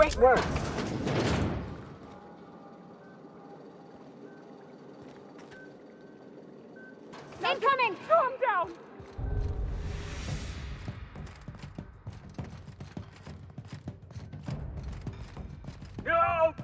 Great work. Incoming! Calm down! No!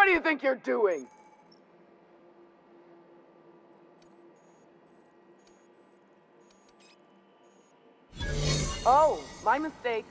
What do you think you're doing? Oh, my mistake.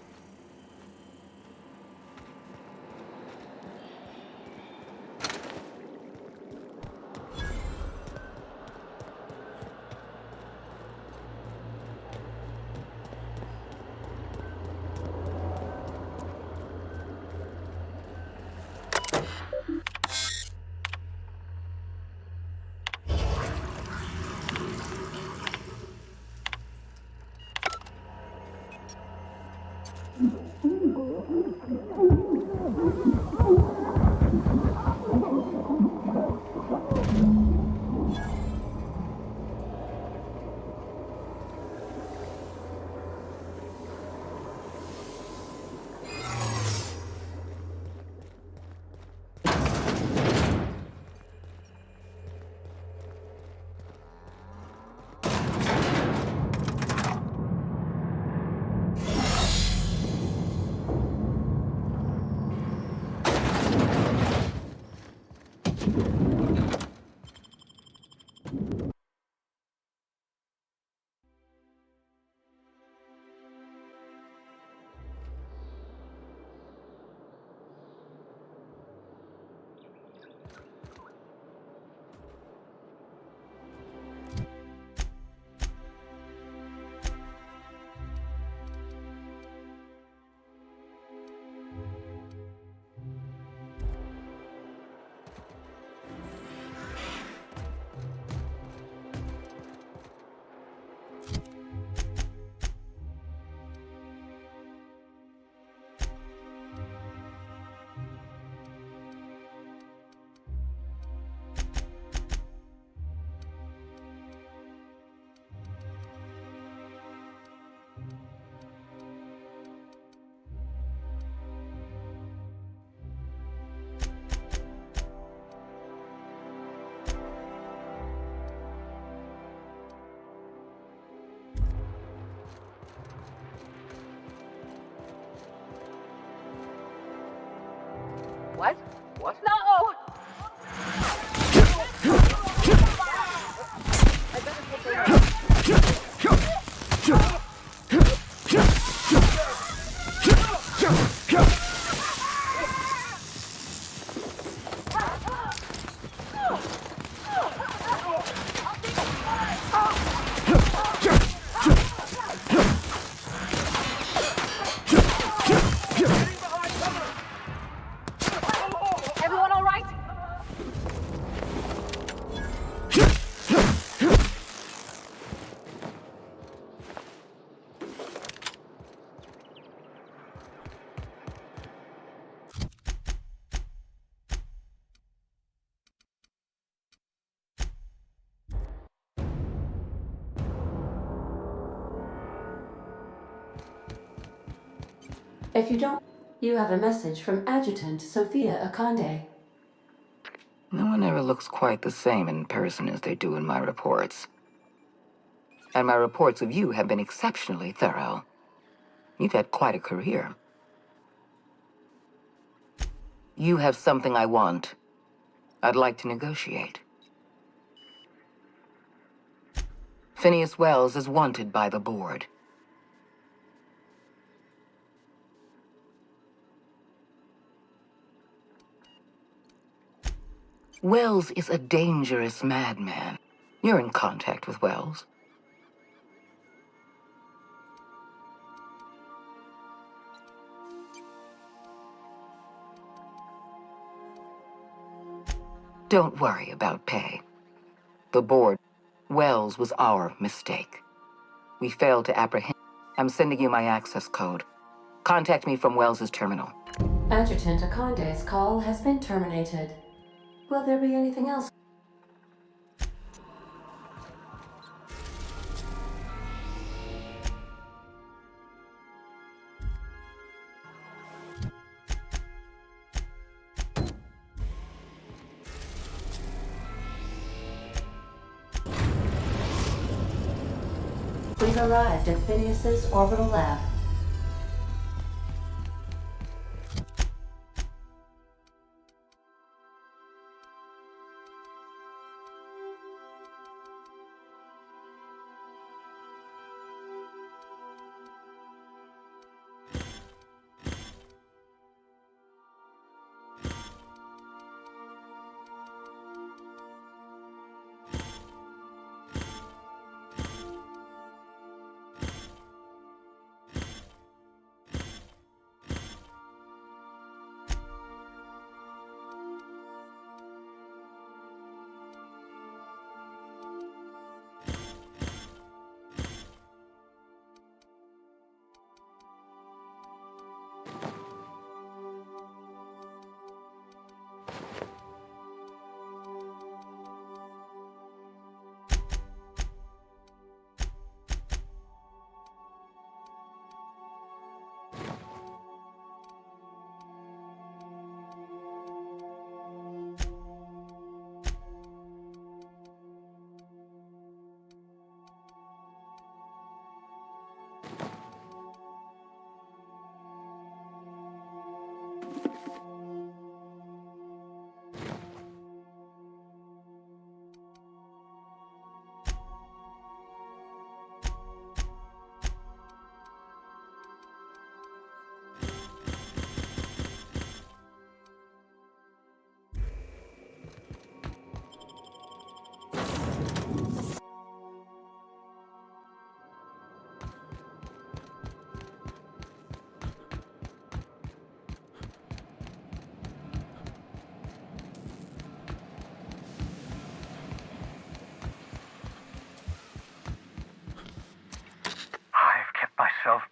What? What? No! I better take a look. If you don't, you have a message from Adjutant Sophia Akande. No one ever looks quite the same in person as they do in my reports. And my reports of you have been exceptionally thorough. You've had quite a career. You have something I want. I'd like to negotiate. Phineas Wells is wanted by the board. Wells is a dangerous madman. You're in contact with Wells. Don't worry about pay. The board, Wells was our mistake. We failed to apprehend. I'm sending you my access code. Contact me from Wells's terminal. Adjutant Akande's call has been terminated. Will there be anything else? We've arrived at Phineas's orbital lab.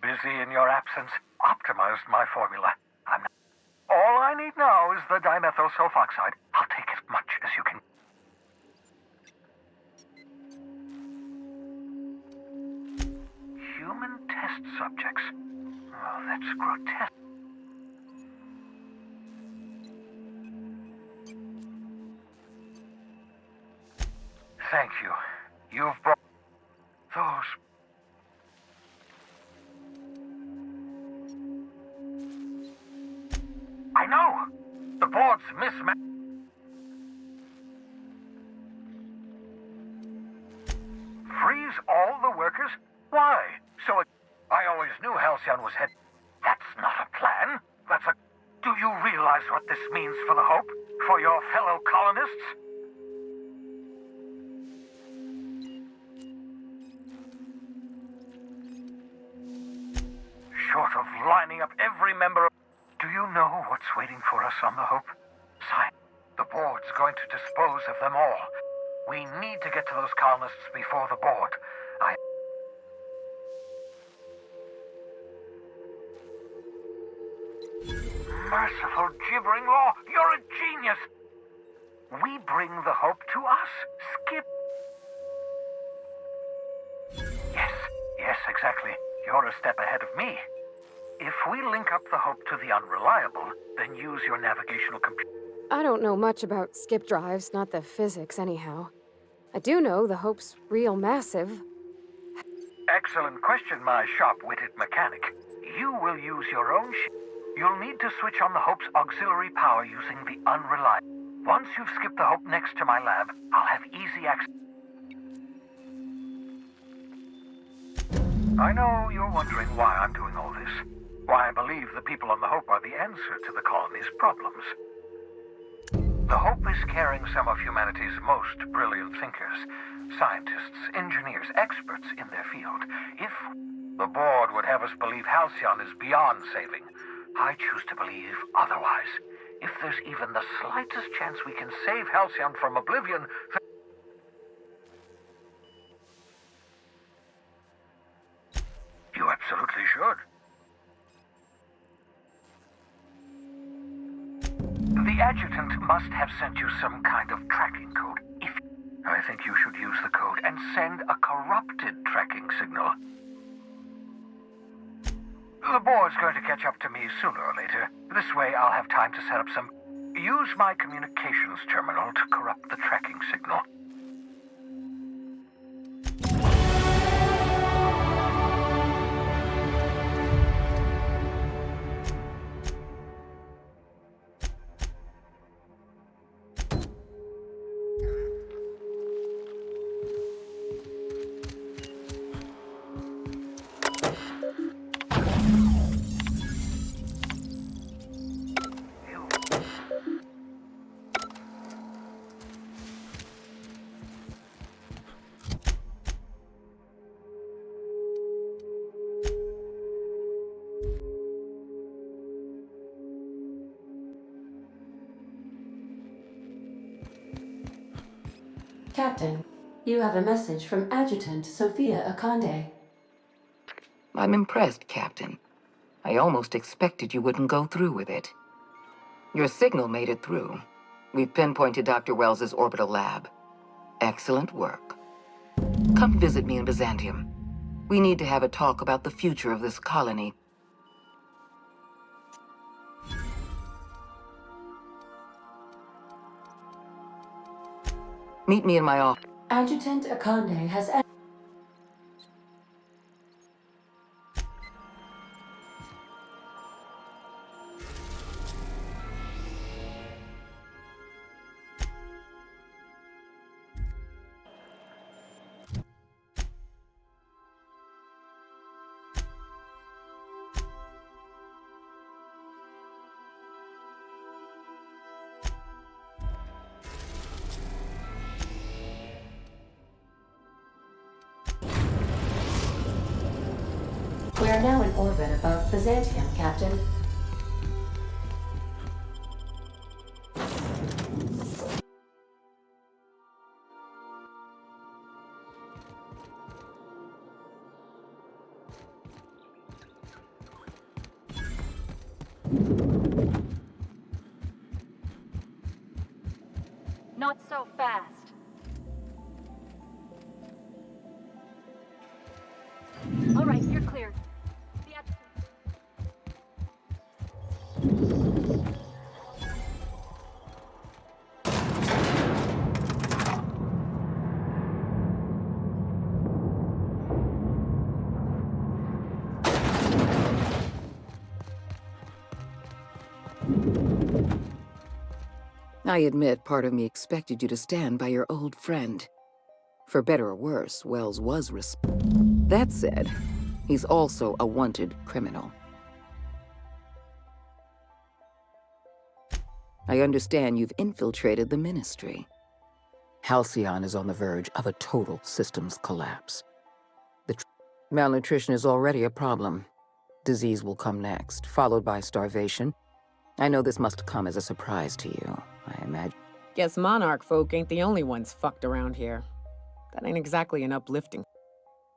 Busy in your absence, optimized my formula. All I need now is the dimethyl sulfoxide. I'll take as much as you can. Human test subjects. Oh, that's grotesque. Thank you. You've brought those. I know! The board's mismatched. Freeze all the workers? Why? I always knew Halcyon was head. That's not a plan. That's a... Do you realize what this means for the Hope? For your fellow colonists? Short of lining up every member of... Do you know what's waiting for us on the Hope? Sign. The board's going to dispose of them all. We need to get to those colonists before the board. Merciful gibbering law! You're a genius! We bring the Hope to us. Skip. Yes, exactly. You're a step ahead of me. If we link up the Hope to the Unreliable, then use your navigational computer. I don't know much about skip drives, not the physics anyhow. I do know the Hope's real massive. Excellent question, my sharp-witted mechanic. You will use your own ship. You'll need to switch on the Hope's auxiliary power using the Unreliable. Once you've skipped the Hope next to my lab, I'll have easy access. I know you're wondering why I'm doing all this. Why I believe the people on the Hope are the answer to the colony's problems. The Hope is carrying some of humanity's most brilliant thinkers, scientists, engineers, experts in their field. If the board would have us believe Halcyon is beyond saving, I choose to believe otherwise. If there's even the slightest chance we can save Halcyon from oblivion, you absolutely should. The adjutant must have sent you some kind of tracking code. I think you should use the code and send a corrupted tracking signal. The board's going to catch up to me sooner or later. This way I'll have time to set up some... Use my communications terminal to corrupt the tracking signal. Captain, you have a message from Adjutant Sophia Akande. I'm impressed, Captain. I almost expected you wouldn't go through with it. Your signal made it through. We've pinpointed Dr. Wells's orbital lab. Excellent work. Come visit me in Byzantium. We need to have a talk about the future of this colony. Meet me in my office. Adjutant Akande has... We are now in orbit above Byzantium, Captain. Not so fast. All right, you're clear. I admit part of me expected you to stand by your old friend. For better or worse, Wells was That said, he's also a wanted criminal. I understand you've infiltrated the Ministry. Halcyon is on the verge of a total systems collapse. Malnutrition is already a problem. Disease will come next, followed by starvation. I know this must come as a surprise to you, I imagine. Guess monarch folk ain't the only ones fucked around here. That ain't exactly an uplifting.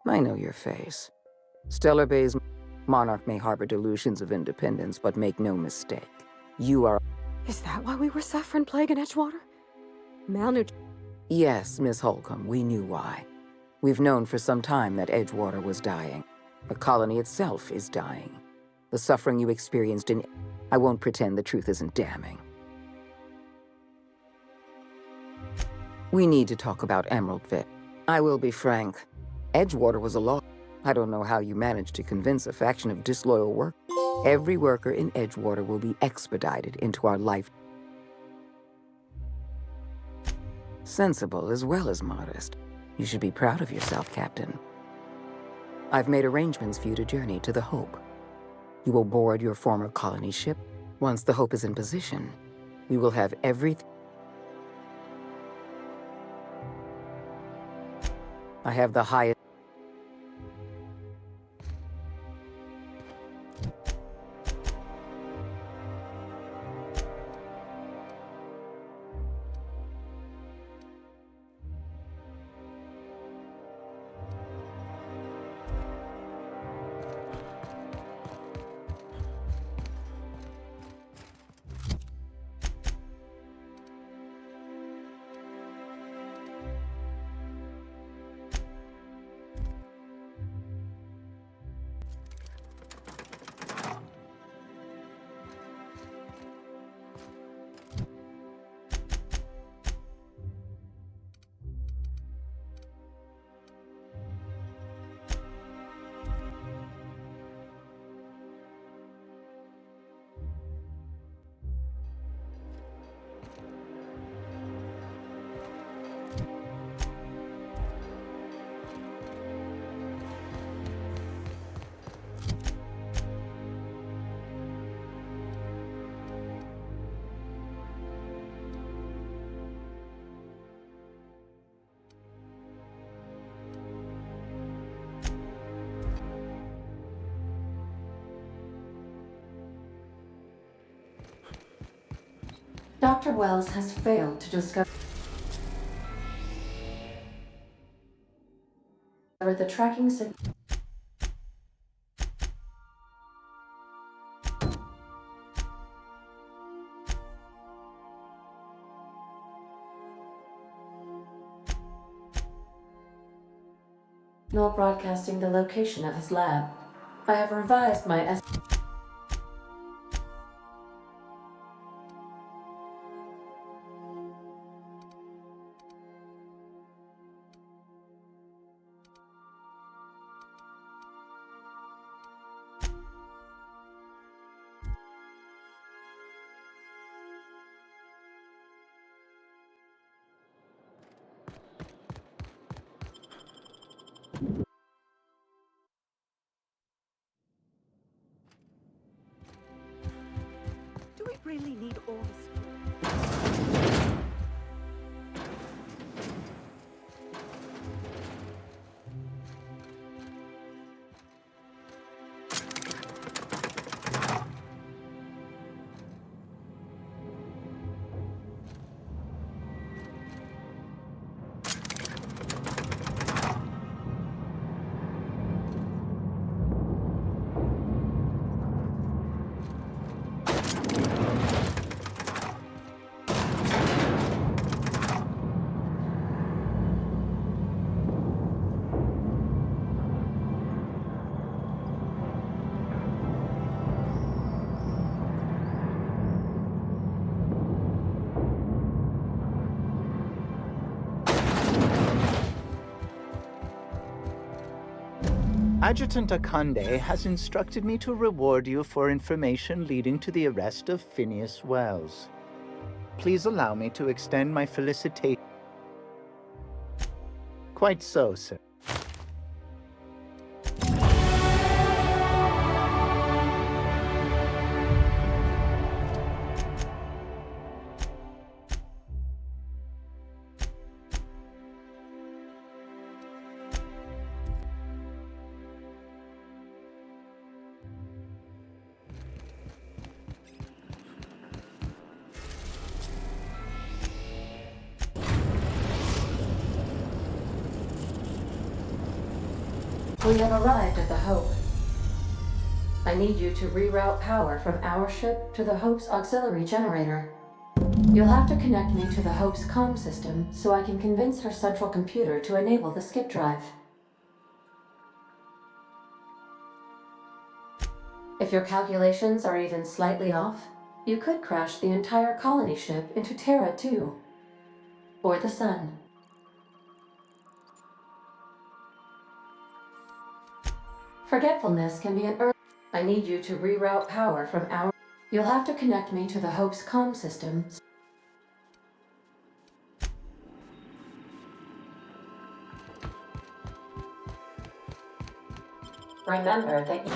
I know your face. Stellar Bay's monarch may harbor delusions of independence, but make no mistake. You are... Is that why we were suffering plague in Edgewater? Malnutrition. Yes, Miss Holcomb, we knew why. We've known for some time that Edgewater was dying. The colony itself is dying. The suffering you experienced in... I won't pretend the truth isn't damning. We need to talk about Emeraldville. I will be frank. Edgewater was a law. I don't know how you managed to convince a faction of disloyal work. Every worker in Edgewater will be expedited into our life. Sensible as well as modest. You should be proud of yourself, Captain. I've made arrangements for you to journey to the Hope. You will board your former colony ship. Once the Hope is in position, we will have everything. I have the highest... Dr. Wells has failed to discover the tracking signal. Nor broadcasting the location of his lab. I have revised my estimate. Do we really need all this? Adjutant Akande has instructed me to reward you for information leading to the arrest of Phineas Wells. Please allow me to extend my felicitation. Quite so, sir. We have arrived at the Hope. I need you to reroute power from our ship to the Hope's auxiliary generator. You'll have to connect me to the Hope's comm system so I can convince her central computer to enable the skip drive. If your calculations are even slightly off, you could crash the entire colony ship into Terra too. Or the sun. Forgetfulness can be an I need you to reroute power from our... You'll have to connect me to the Hope's comm system. Remember that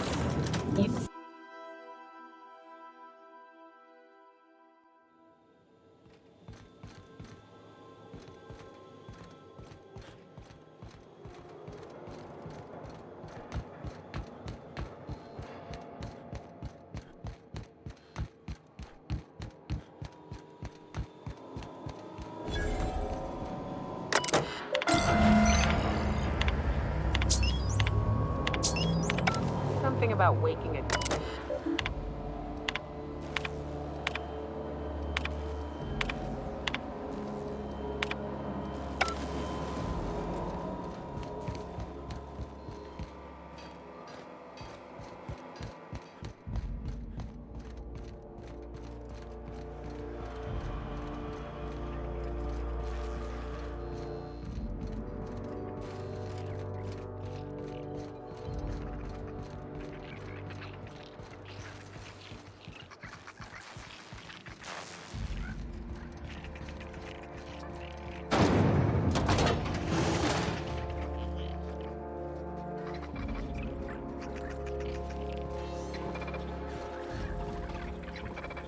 you... Something about waking it.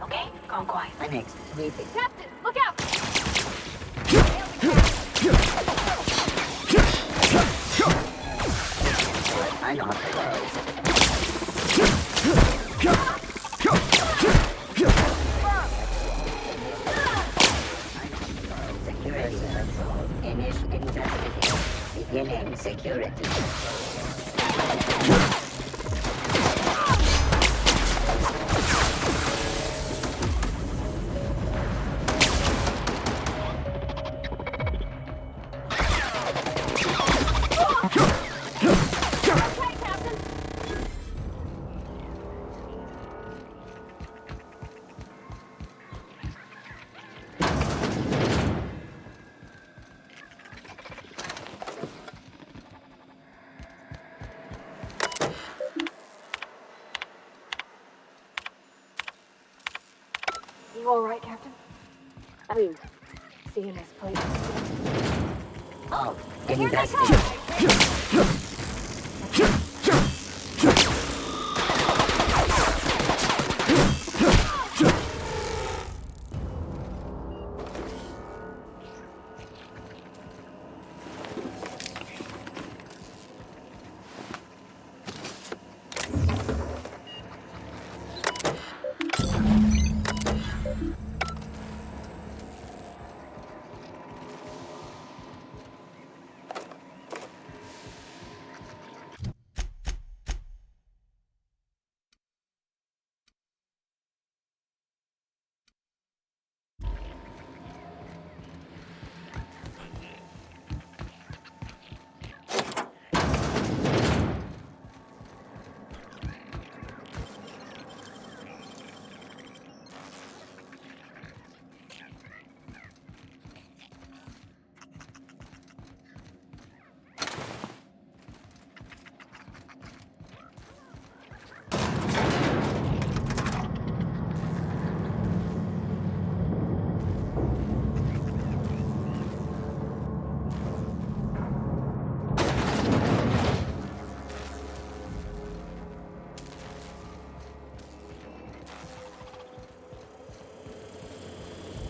Okay, gone quiet. My next meeting. Captain, look out! I know what they are. Security. Initial investigation. Beginning security. You all right, Captain? I mean, seeing this place. Oh, investigate.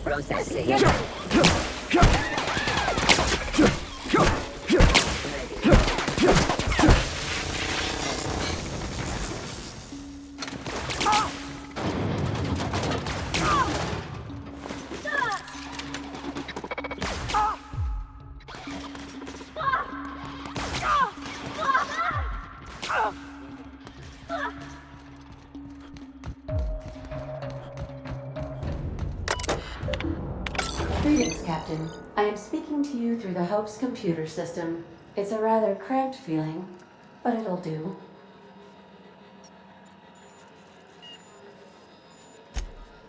Processing. Greetings, Captain. I am speaking to you through the Hope's computer system. It's a rather cramped feeling, but it'll do.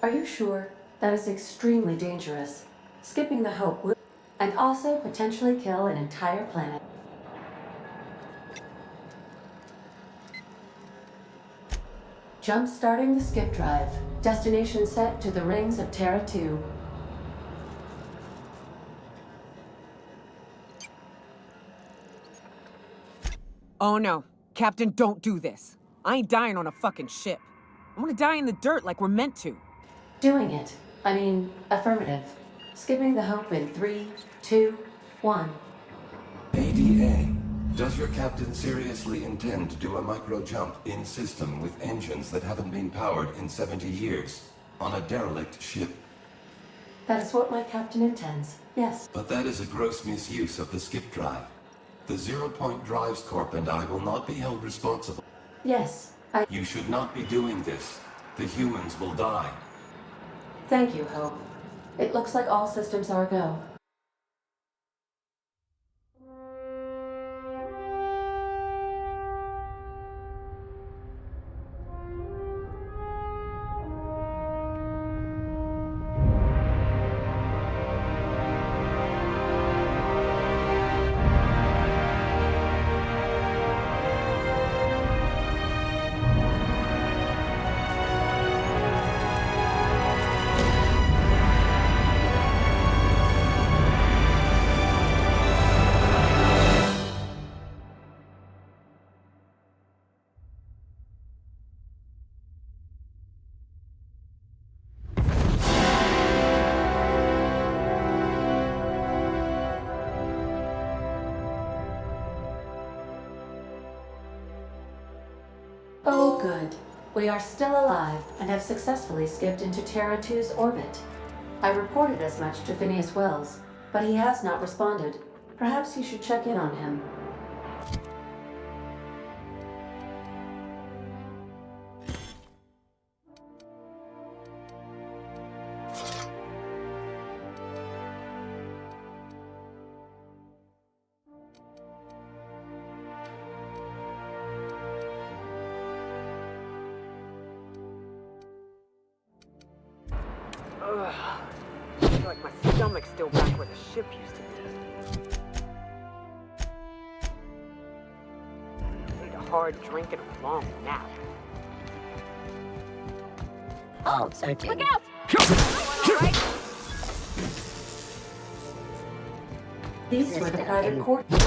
Are you sure? That is extremely dangerous. Skipping the Hope will... and also potentially kill an entire planet. Jump-starting the skip drive. Destination set to the rings of Terra 2. Oh no. Captain, don't do this. I ain't dying on a fucking ship. I want to die in the dirt like we're meant to. Doing it. I mean, affirmative. Skipping the Hope in 3, 2, 1. ADA, does your captain seriously intend to do a micro-jump in system with engines that haven't been powered in 70 years on a derelict ship? That is what my captain intends, yes. But that is a gross misuse of the skip drive. The Zero-Point Drives Corp and I will not be held responsible. Yes, You should not be doing this. The humans will die. Thank you, Hope. It looks like all systems are go. Oh, good. We are still alive and have successfully skipped into Terra 2's orbit. I reported as much to Phineas Wells, but he has not responded. Perhaps you should check in on him. Ugh. I feel like my stomach's still back where the ship used to be. I need a hard drink and a long nap. Oh, searching. Look out! Right? These were the private quarters.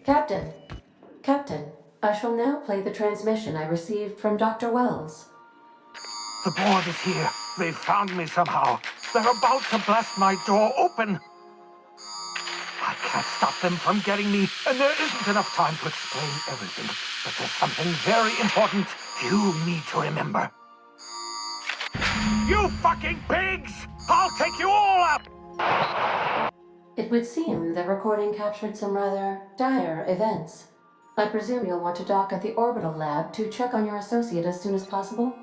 Captain. Captain, I shall now play the transmission I received from Dr. Wells. The board is here. They've found me somehow. They're about to blast my door open. I can't stop them from getting me, and there isn't enough time to explain everything. But there's something very important you need to remember. You fucking pigs! I'll take you all out! It would seem the recording captured some rather dire events. I presume you'll want to dock at the orbital lab to check on your associate as soon as possible.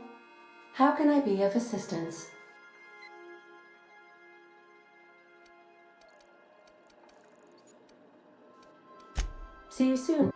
How can I be of assistance? See you soon.